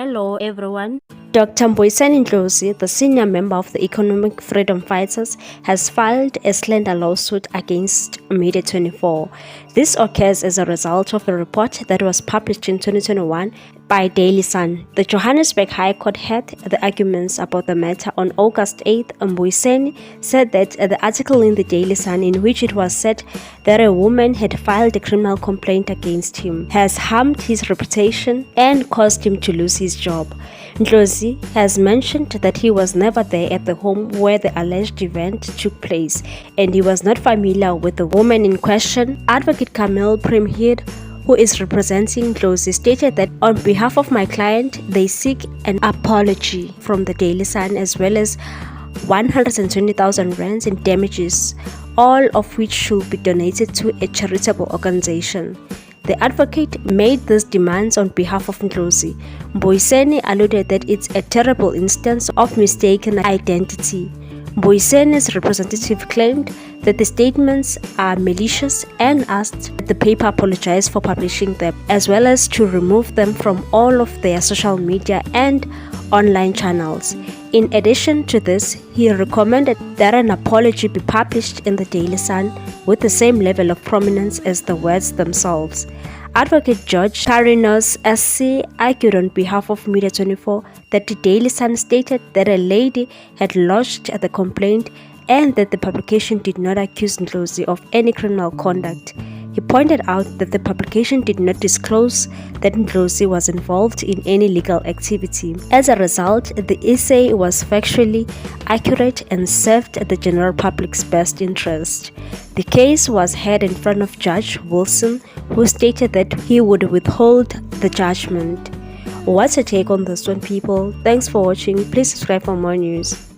Hello everyone. Dr. Mbuyiseni Ndlozi, the senior member of the Economic Freedom Fighters, has filed a slander lawsuit against Media 24. This occurs as a result of a report that was published in 2021 by Daily Sun. The Johannesburg High Court heard the arguments about the matter on August 8th. Mbuyiseni said that the article in the Daily Sun, in which it was said that a woman had filed a criminal complaint against him, has harmed his reputation and caused him to lose his job. Ndlozi has mentioned that he was never there at the home where the alleged event took place, and he was not familiar with the woman in question. Advocate Camille Primhead, who is representing Ndlozi, stated that on behalf of my client, they seek an apology from the Daily Sun as well as 120,000 rands in damages, all of which should be donated to a charitable organization. The advocate made these demands on behalf of Ndlozi. Mbuyiseni alluded that it's a terrible instance of mistaken identity. Mbuyiseni's representative claimed that the statements are malicious and asked that the paper apologize for publishing them, as well as to remove them from all of their social media and online channels. In addition to this, he recommended that an apology be published in the Daily Sun with the same level of prominence as the words themselves. Advocate George Carinos SC argued on behalf of Media 24 that the Daily Sun stated that a lady had lodged the complaint and that the publication did not accuse Ndlozi of any criminal conduct. He pointed out that the publication did not disclose that Ndlozi was involved in any legal activity. As a result, the essay was factually accurate and served the general public's best interest. The case was heard in front of Judge Wilson, who stated that he would withhold the judgment. What's your take on this one, people? Thanks for watching. Please subscribe for more news.